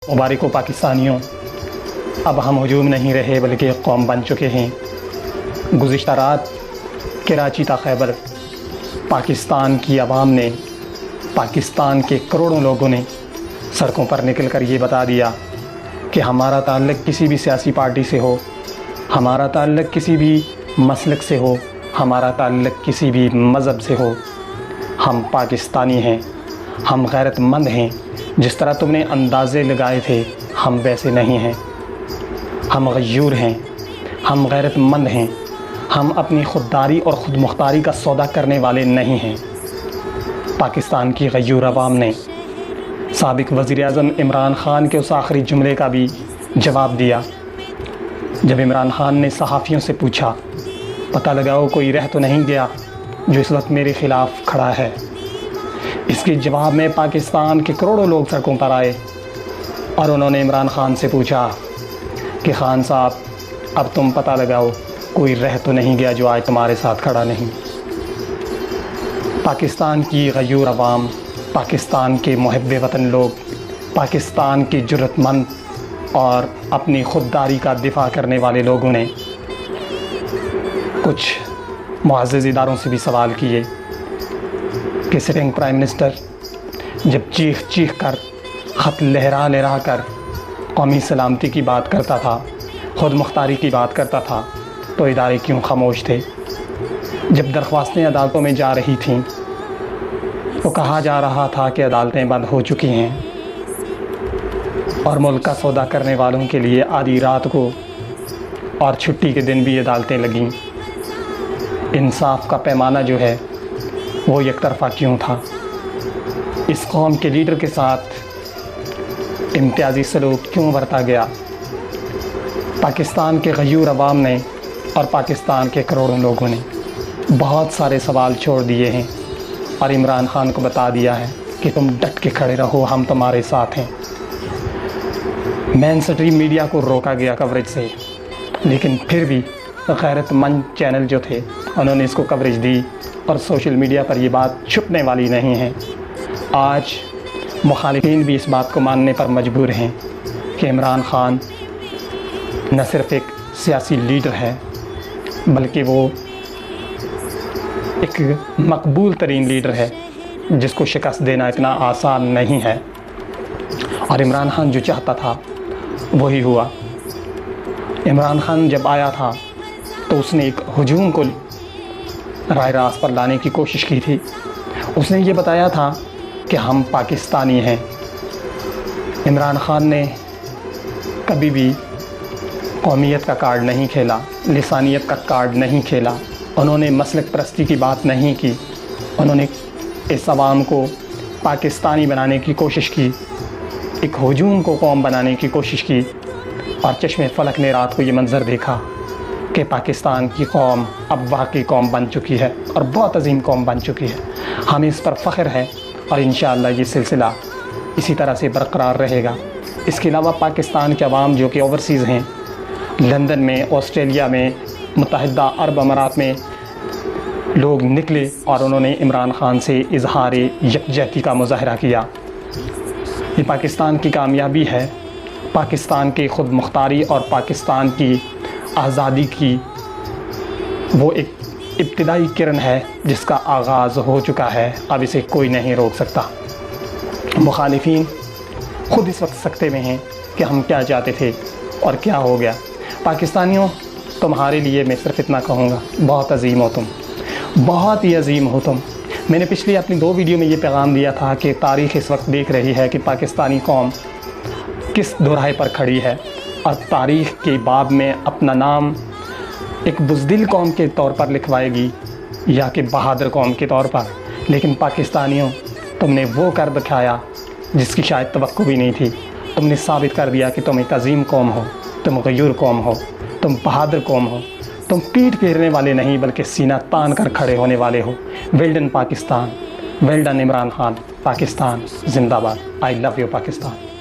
मुबारक हो पाकिस्तानियों, अब हम हजूम नहीं रहे बल्कि एक कौम बन चुके हैं। गुज़िश्ता रात कराची ता खैबर पाकिस्तान की आवाम ने, पाकिस्तान के करोड़ों लोगों ने सड़कों पर निकल कर ये बता दिया कि हमारा ताल्लुक़ किसी भी सियासी पार्टी से हो, हमारा ताल्लुक़ किसी भी मसलक से हो, हमारा ताल्लुक़ किसी भी मज़हब से हो, हम पाकिस्तानी हैं, हम गैरतमंद हैं। जिस तरह तुमने अंदाज़े लगाए थे हम वैसे नहीं हैं, हम गयूर हैं, हम गैरतमंद हैं, हम अपनी खुददारी और ख़ुद मुख्तारी का सौदा करने वाले नहीं हैं। पाकिस्तान की गयूर अवाम ने साबिक़ वज़ीर-ए-आज़म इमरान ख़ान के उस आखिरी जुमले का भी जवाब दिया जब इमरान ख़ान ने सहाफ़ियों से पूछा, पता लगाओ कोई रह तो नहीं गया जो इस वक्त मेरे ख़िलाफ़ खड़ा है। इसके जवाब में पाकिस्तान के करोड़ों लोग सड़कों पर आए और उन्होंने इमरान ख़ान से पूछा कि ख़ान साहब, अब तुम पता लगाओ कोई रह तो नहीं गया जो आज तुम्हारे साथ खड़ा नहीं। पाकिस्तान की गयूर अवाम, पाकिस्तान के मुहिब्बे वतन लोग, पाकिस्तान के जुर्रतमंद और अपनी खुददारी का दिफा करने वाले लोगों ने कुछ मुअज़्ज़ज़ इदारों से भी सवाल किए कि सिटिंग प्राइम मिनिस्टर जब चीख चीख कर, ख़त लहरा लहरा कर कौमी सलामती की बात करता था, ख़ुद मुख्तारी की बात करता था, तो इदारे क्यों खामोश थे? जब दरख्वास्तें अदालतों में जा रही थीं तो कहा जा रहा था कि अदालतें बंद हो चुकी हैं और मुल्क का सौदा करने वालों के लिए आधी रात को और छुट्टी के दिन भी अदालतें लगीं। इंसाफ का पैमाना जो है वो एक तरफ़ा क्यों था? इस कौम के लीडर के साथ इम्तियाज़ी सलूक क्यों बरता गया? पाकिस्तान के गयूर अवाम ने और पाकिस्तान के करोड़ों लोगों ने बहुत सारे सवाल छोड़ दिए हैं और इमरान ख़ान को बता दिया है कि तुम डट के खड़े रहो, हम तुम्हारे साथ हैं। मेन स्ट्रीम मीडिया को रोका गया कवरेज से, लेकिन फिर भी गैरतमंद चैनल जो थे उन्होंने इसको कवरेज दी और सोशल मीडिया पर ये बात छुपने वाली नहीं है। आज मुखालिफिन भी इस बात को मानने पर मजबूर हैं कि इमरान ख़ान न सिर्फ़ एक सियासी लीडर है बल्कि वो एक मकबूल तरीन लीडर है जिसको शिकस्त देना इतना आसान नहीं है। और इमरान ख़ान जो चाहता था वही हुआ। इमरान ख़ान जब आया था तो उसने एक हजूम को राय रास्त पर लाने की कोशिश की थी। उसने ये बताया था कि हम पाकिस्तानी हैं। इमरान ख़ान ने कभी भी कौमियत का कार्ड नहीं खेला, लिसानियत का कार्ड नहीं खेला, उन्होंने मसलक परस्ती की बात नहीं की। उन्होंने इस अवाम को पाकिस्तानी बनाने की कोशिश की, एक हजूम को कौम बनाने की कोशिश की और चश्मे फ़लक ने रात को ये मंज़र देखा कि पाकिस्तान की कौम अब वाकई कौम बन चुकी है और बहुत अजीम कौम बन चुकी है। हमें इस पर फ़ख्र है और इंशाअल्लाह ये सिलसिला इसी तरह से बरकरार रहेगा। इसके अलावा पाकिस्तान के अवाम जो कि ओवरसीज़ हैं, लंदन में, ऑस्ट्रेलिया में, मुत्तहिदा अरब अमारात में लोग निकले और उन्होंने इमरान ख़ान से इजहार यकजहती का मुज़ाहरा किया। ये पाकिस्तान की कामयाबी है, पाकिस्तान की ख़ुद मुख्तारी और पाकिस्तान की आज़ादी की वो एक इब्तिदाई किरण है जिसका आगाज़ हो चुका है। अब इसे कोई नहीं रोक सकता। मुखालिफिन ख़ुद इस वक्त सकते में हैं कि हम क्या चाहते थे और क्या हो गया। पाकिस्तानियों, तुम्हारे लिए मैं सिर्फ इतना कहूँगा, बहुत अजीम हो तुम, बहुत ही अजीम हो तुम। मैंने पिछली अपनी 2 वीडियो में ये पैगाम दिया था कि तारीख़ इस वक्त देख रही है कि पाकिस्तानी कौम किस दोराहे पर खड़ी है और तारीख़ के बाब में अपना नाम एक बुज़दिल कौम के तौर पर लिखवाएगी या कि बहादुर कौम के तौर पर। लेकिन पाकिस्तानियों, तुमने वो कर दिखाया जिसकी शायद तवक्को भी नहीं थी। तुमने साबित कर दिया कि तुम एक अजीम कौम हो, तुम गयूर कौम हो, तुम बहादुर कौम हो, तुम पीठ फेरने वाले नहीं बल्कि सीना तान कर खड़े होने वाले हो। Well done Pakistan, well done Imran Khan. Pakistan जिंदाबाद। I love you Pakistan.